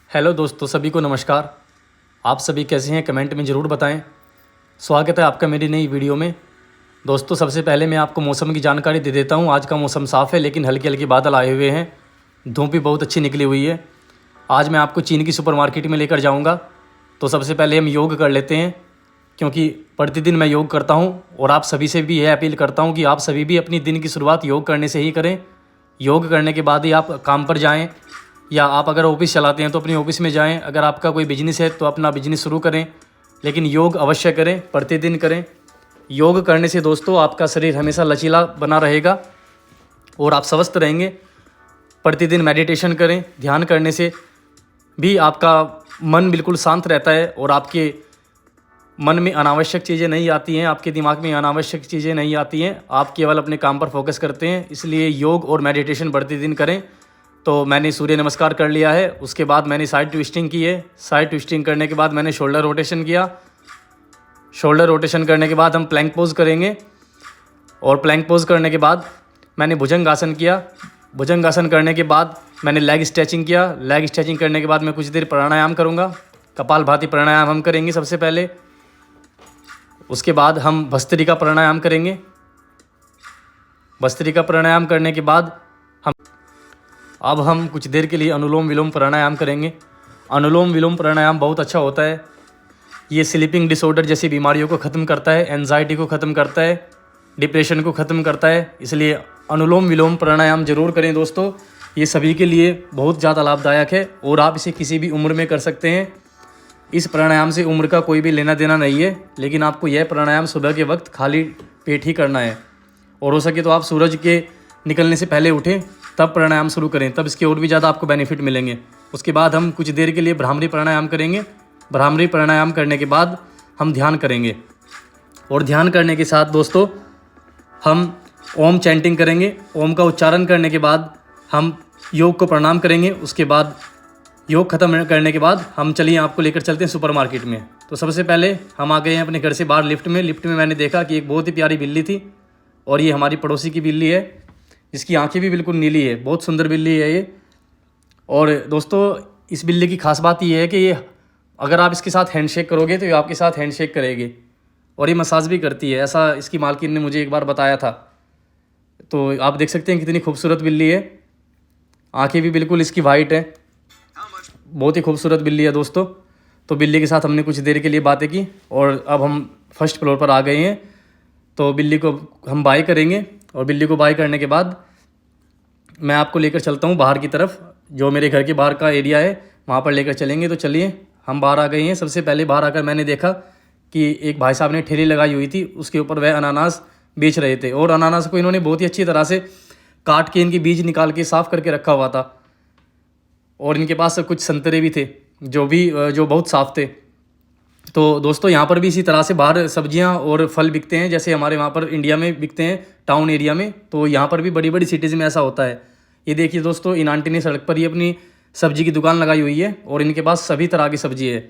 Hello दोस्तों, सभी को नमस्कार। आप सभी कैसे हैं कमेंट में ज़रूर बताएं। स्वागत है आपका मेरी नई वीडियो में। दोस्तों, सबसे पहले मैं आपको मौसम की जानकारी दे देता हूं। आज का मौसम साफ़ है लेकिन हल्के हल्के बादल आए हुए हैं। धूप भी बहुत अच्छी निकली हुई है। आज मैं आपको चीन की सुपरमार्केट में लेकर जाऊँगा। तो सबसे पहले हम योग कर लेते हैं, क्योंकि प्रतिदिन मैं योग करता हूँ और आप सभी से भी यह अपील करता हूँ कि आप सभी भी अपनी दिन की शुरुआत योग करने से ही करें। योग करने के बाद ही आप काम पर जाएं, या आप अगर ऑफिस चलाते हैं तो अपनी ऑफिस में जाएं। अगर आपका कोई बिजनेस है तो अपना बिजनेस शुरू करें, लेकिन योग अवश्य करें, प्रतिदिन करें। योग करने से दोस्तों आपका शरीर हमेशा लचीला बना रहेगा और आप स्वस्थ रहेंगे। प्रतिदिन मेडिटेशन करें। ध्यान करने से भी आपका मन बिल्कुल शांत रहता है और आपके मन में अनावश्यक चीज़ें नहीं आती हैं, आपके दिमाग में अनावश्यक चीज़ें नहीं आती हैं। आप केवल अपने काम पर फोकस करते हैं। इसलिए योग और मेडिटेशन प्रतिदिन करें। तो मैंने सूर्य नमस्कार कर लिया है, उसके बाद मैंने साइड ट्विस्टिंग की है। साइड ट्विस्टिंग करने के बाद मैंने शोल्डर रोटेशन किया। शोल्डर रोटेशन करने के बाद हम प्लैंक पोज करेंगे, और प्लैंक पोज करने के बाद मैंने भुजंगासन किया। भुजंगासन करने के बाद मैंने लेग स्ट्रेचिंग किया। लेग स्ट्रेचिंग करने के बाद मैं कुछ देर प्राणायाम करूँगा। कपालभाति प्राणायाम हम करेंगे सबसे पहले। उसके बाद हम भस्त्रिका प्राणायाम करेंगे। भस्त्रिका प्राणायाम करने के बाद हम कुछ देर के लिए अनुलोम विलोम प्राणायाम करेंगे। अनुलोम विलोम प्राणायाम बहुत अच्छा होता है। ये स्लीपिंग डिसऑर्डर जैसी बीमारियों को ख़त्म करता है, एंजाइटी को ख़त्म करता है, डिप्रेशन को ख़त्म करता है। इसलिए अनुलोम विलोम प्राणायाम ज़रूर करें दोस्तों। ये सभी के लिए बहुत ज़्यादा लाभदायक है और आप इसे किसी भी उम्र में कर सकते हैं। इस प्राणायाम से उम्र का कोई भी लेना देना नहीं है, लेकिन आपको यह प्राणायाम सुबह के वक्त खाली पेट ही करना है। और हो सके तो आप सूरज के निकलने से पहले उठें, तब प्राणायाम शुरू करें, तब इसके और भी ज़्यादा आपको बेनिफिट मिलेंगे। उसके बाद हम कुछ देर के लिए भ्रामरी प्राणायाम करेंगे। भ्रामरी प्राणायाम करने के बाद हम ध्यान करेंगे, और ध्यान करने के साथ दोस्तों हम ओम चैंटिंग करेंगे। ओम का उच्चारण करने के बाद हम योग को प्रणाम करेंगे। उसके बाद योग खत्म करने के बाद हम चलिए आपको लेकर चलते हैं सुपर मार्केट में। तो सबसे पहले हम आ गए हैं अपने घर से बाहर लिफ्ट में। लिफ्ट में मैंने देखा कि एक बहुत ही प्यारी बिल्ली थी, और ये हमारी पड़ोसी की बिल्ली है, जिसकी आंखें भी बिल्कुल नीली है। बहुत सुंदर बिल्ली है ये। और दोस्तों, इस बिल्ली की खास बात ये है कि ये अगर आप इसके साथ हैंडशेक करोगे तो ये आपके साथ हैंडशेक करेगी, और ये मसाज भी करती है। ऐसा इसकी मालकिन ने मुझे एक बार बताया था। तो आप देख सकते हैं कितनी खूबसूरत बिल्ली है। आंखें भी बिल्कुल इसकी वाइट है। बहुत ही खूबसूरत बिल्ली है दोस्तों। तो बिल्ली के साथ हमने कुछ देर के लिए बातें की, और अब हम फर्स्ट फ्लोर पर आ गए हैं। तो बिल्ली को हम बाय करेंगे, और बिल्ली को बाय करने के बाद मैं आपको लेकर चलता हूँ बाहर की तरफ। जो मेरे घर के बाहर का एरिया है वहाँ पर लेकर चलेंगे। तो चलिए, हम बाहर आ गए हैं। सबसे पहले बाहर आकर मैंने देखा कि एक भाई साहब ने ठेली लगाई हुई थी, उसके ऊपर वह अनानास बेच रहे थे। और अनानास को इन्होंने बहुत ही अच्छी तरह से काट के इनके बीज निकाल के साफ़ करके रखा हुआ था। और इनके पास कुछ संतरे भी थे जो बहुत साफ़ थे। तो दोस्तों, यहाँ पर भी इसी तरह से बाहर सब्जियाँ और फल बिकते हैं, जैसे हमारे वहाँ पर इंडिया में बिकते हैं टाउन एरिया में। तो यहाँ पर भी बड़ी बड़ी सिटीज़ में ऐसा होता है। ये देखिए दोस्तों, इन आंटी ने सड़क पर ही अपनी सब्जी की दुकान लगाई हुई है, और इनके पास सभी तरह की सब्जी है।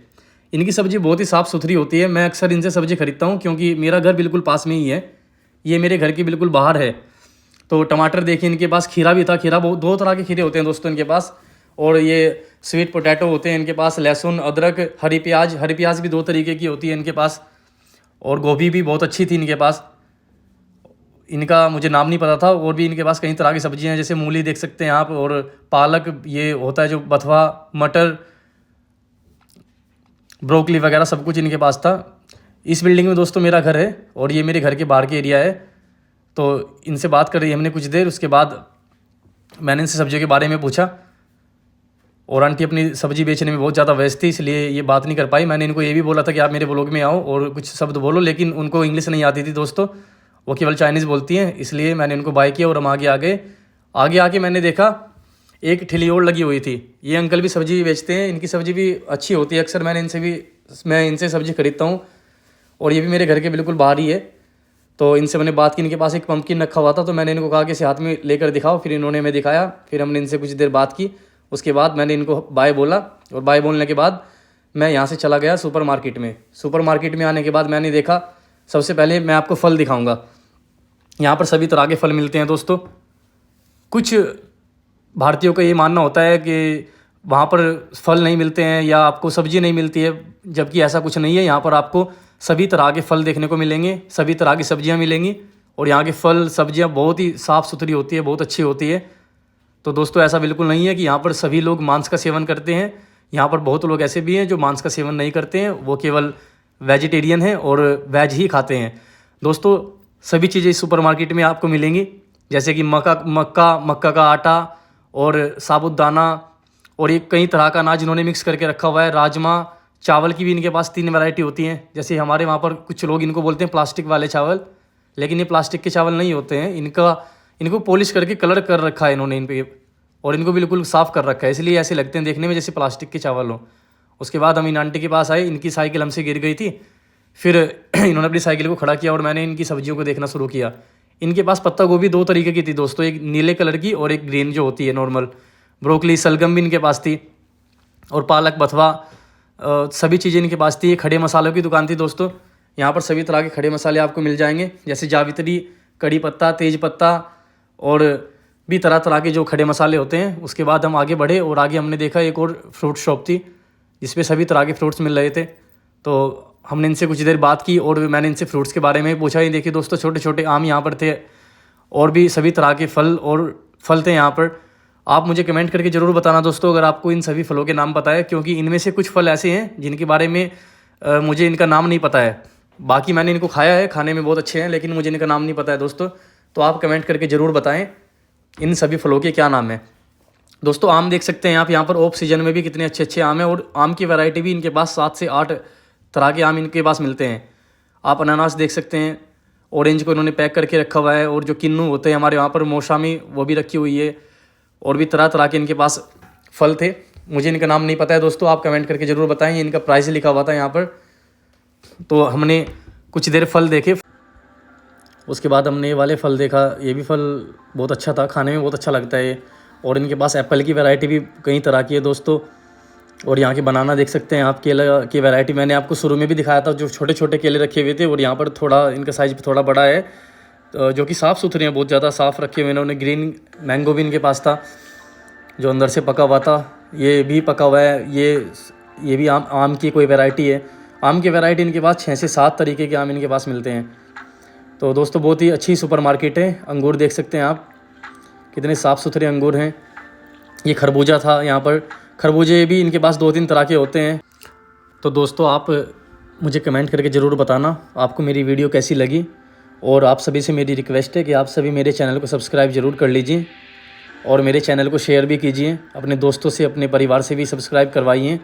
इनकी सब्जी बहुत ही साफ़ सुथरी होती है। मैं अक्सर इनसे सब्जी खरीदता हूँ, क्योंकि मेरा घर बिल्कुल पास में ही है। ये मेरे घर के बिल्कुल बाहर है। तो टमाटर देखिए इनके पास, खीरा भी था। खीरा बहुत दो तरह के खीरे होते हैं दोस्तों इनके पास। और ये स्वीट पोटैटो होते हैं इनके पास, लहसुन, अदरक, हरी प्याज भी दो तरीके की होती है इनके पास। और गोभी भी बहुत अच्छी थी इनके पास। इनका मुझे नाम नहीं पता था। और भी इनके पास कई तरह की सब्जियां हैं, जैसे मूली देख सकते हैं आप, और पालक ये होता है जो बथुआ, मटर, ब्रोकली वगैरह सब कुछ इनके पास था। इस बिल्डिंग में दोस्तों मेरा घर है, और ये मेरे घर के बाहर के एरिया है। तो इनसे बात कर रही हमने कुछ देर। उसके बाद मैंने इनसे सब्जियों के बारे में पूछा, और आंटी अपनी सब्जी बेचने में बहुत ज़्यादा व्यस्त थी, इसलिए ये बात नहीं कर पाई। मैंने इनको ये भी बोला था कि आप मेरे ब्लॉग में आओ और कुछ शब्द बोलो, लेकिन उनको इंग्लिश नहीं आती थी दोस्तों, वो केवल चाइनीज़ बोलती हैं। इसलिए मैंने इनको बाय किया और हम आगे आ गए। आगे आके मैंने देखा एक ठेली और लगी हुई थी। ये अंकल भी सब्जी बेचते हैं, इनकी सब्जी भी अच्छी होती है। अक्सर मैं इनसे सब्जी खरीदता हूँ, और ये भी मेरे घर के बिल्कुल बाहर ही है। तो इनसे मैंने बात की। इनके पास एक पंपकिन रखा हुआ था, तो मैंने इनको कहा कि इसे हाथ में लेकर दिखाओ। फिर इन्होंने हमें दिखाया। फिर हमने इनसे कुछ देर बात की। उसके बाद मैंने इनको बाय बोला, और बाय बोलने के बाद मैं यहाँ से चला गया सुपर मार्केट में। सुपर मार्केट में आने के बाद मैंने देखा, सबसे पहले मैं आपको फल दिखाऊंगा। यहाँ पर सभी तरह के फल मिलते हैं दोस्तों। कुछ भारतीयों का ये मानना होता है कि वहाँ पर फल नहीं मिलते हैं या आपको सब्जी नहीं मिलती है, जबकि ऐसा कुछ नहीं है। यहाँ पर आपको सभी तरह के फल देखने को मिलेंगे, सभी तरह की सब्जियाँ मिलेंगी और यहाँ के फल सब्जियाँ बहुत ही साफ़ सुथरी होती है, बहुत अच्छी होती है। तो दोस्तों ऐसा बिल्कुल नहीं है कि यहाँ पर सभी लोग मांस का सेवन करते हैं। यहाँ पर बहुत लोग ऐसे भी हैं जो मांस का सेवन नहीं करते हैं, वो केवल वेजिटेरियन हैं और वेज ही खाते हैं। दोस्तों सभी चीज़ें इस सुपरमार्केट में आपको मिलेंगी, जैसे कि मक्का का आटा और साबुदाना और एक कई तरह का अनाज इन्होंने मिक्स करके रखा हुआ है। राजमा चावल की भी इनके पास 3 वैरायटी होती हैं। जैसे हमारे वहाँ पर कुछ लोग इनको बोलते हैं प्लास्टिक वाले चावल, लेकिन ये प्लास्टिक के चावल नहीं होते हैं। इनको पॉलिश करके कलर कर रखा है इन्होंने इन पे, और इनको बिल्कुल साफ़ कर रखा है, इसलिए ऐसे लगते हैं देखने में जैसे प्लास्टिक के चावल हो। उसके बाद हम इन आंटी के पास आए, इनकी साइकिल हमसे गिर गई थी, फिर इन्होंने अपनी साइकिल को खड़ा किया और मैंने इनकी सब्जियों को देखना शुरू किया। इनके पास पत्ता गोभी 2 तरीके की थी दोस्तों, एक नीले कलर की और एक ग्रीन जो होती है नॉर्मल। ब्रोकली सलगम भी इनके पास थी और पालक बथवा सभी चीज़ें इनके पास थी। खड़े मसालों की दुकान थी दोस्तों, यहाँ पर सभी तरह के खड़े मसाले आपको मिल जाएंगे, जैसे जावित्री, कड़ी पत्ता, तेज पत्ता और भी तरह तरह के जो खड़े मसाले होते हैं। उसके बाद हम आगे बढ़े और आगे हमने देखा एक और फ्रूट शॉप थी जिसपे सभी तरह के फ्रूट्स मिल रहे थे। तो हमने इनसे कुछ देर बात की और मैंने इनसे फ्रूट्स के बारे में पूछा। ये देखिए दोस्तों छोटे छोटे आम यहाँ पर थे और भी सभी तरह के फल थे यहाँ पर। आप मुझे कमेंट करके ज़रूर बताना दोस्तों अगर आपको इन सभी फलों के नाम पता है, क्योंकि इनमें से कुछ फल ऐसे हैं जिनके बारे में मुझे इनका नाम नहीं पता है। बाकी मैंने इनको खाया है, खाने में बहुत अच्छे हैं, लेकिन मुझे इनका नाम नहीं पता है दोस्तों। तो आप कमेंट करके ज़रूर बताएं इन सभी फलों के क्या नाम है। दोस्तों आम देख सकते हैं आप यहाँ पर ऑफ सीजन में भी कितने अच्छे अच्छे आम हैं, और आम की वैरायटी भी इनके पास 7 से 8 तरह के आम इनके पास मिलते हैं। आप अनानास देख सकते हैं, ऑरेंज को इन्होंने पैक करके रखा हुआ है, और जो किन्नू होते हैं हमारे वहाँ पर मौसमी वो भी रखी हुई है, और भी तरह तरह के इनके पास फल थे। मुझे इनका नाम नहीं पता है दोस्तों, आप कमेंट करके ज़रूर बताएं। इनका प्राइस लिखा हुआ था यहाँ पर। तो हमने कुछ देर फल देखे, उसके बाद हमने ये वाले फल देखा। ये भी फल बहुत अच्छा था, खाने में बहुत अच्छा लगता है। और इनके पास एप्पल की वैरायटी भी कई तरह की है दोस्तों। और यहाँ के बनाना देख सकते हैं आप, केला की वैरायटी मैंने आपको शुरू में भी दिखाया था, जो छोटे छोटे केले रखे हुए थे। और यहाँ पर थोड़ा इनका साइज़ थोड़ा बड़ा है, जो कि साफ़ सुथरे हैं, बहुत ज़्यादा साफ़ रखे हुए इन्होंने। ग्रीन मैंगो भी इनके पास था जो अंदर से पका हुआ था, ये भी पका हुआ है। ये भी आम की कोई वैरायटी है। आम की वैरायटी इनके पास 6 से 7 तरीके के आम इनके पास मिलते हैं। तो दोस्तों बहुत ही अच्छी सुपरमार्केट है। अंगूर देख सकते हैं आप, कितने साफ़ सुथरे अंगूर हैं। ये खरबूजा था यहाँ पर, खरबूजे भी इनके पास 2-3 तरह के होते हैं। तो दोस्तों आप मुझे कमेंट करके ज़रूर बताना आपको मेरी वीडियो कैसी लगी, और आप सभी से मेरी रिक्वेस्ट है कि आप सभी मेरे चैनल को सब्सक्राइब ज़रूर कर लीजिए और मेरे चैनल को शेयर भी कीजिए, अपने दोस्तों से, अपने परिवार से भी सब्सक्राइब करवाइए।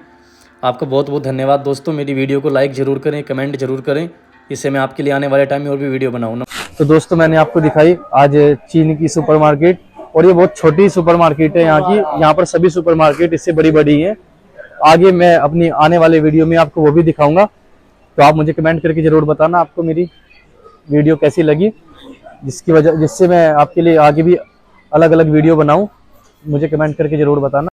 आपका बहुत बहुत धन्यवाद दोस्तों। मेरी वीडियो को लाइक ज़रूर करें, कमेंट ज़रूर करें, इससे मैं आपके लिए आने वाले टाइम में और भी वीडियो बनाऊँ ना। तो दोस्तों मैंने आपको दिखाई आज चीन की सुपरमार्केट, और ये बहुत छोटी सुपरमार्केट है यहाँ की। यहाँ पर सभी सुपरमार्केट इससे बड़ी बड़ी हैं। आगे मैं अपनी आने वाले वीडियो में आपको वो भी दिखाऊंगा। तो आप मुझे कमेंट करके ज़रूर बताना आपको मेरी वीडियो कैसी लगी, जिससे मैं आपके लिए आगे भी अलग अलग वीडियो बनाऊं। मुझे कमेंट करके ज़रूर बताना।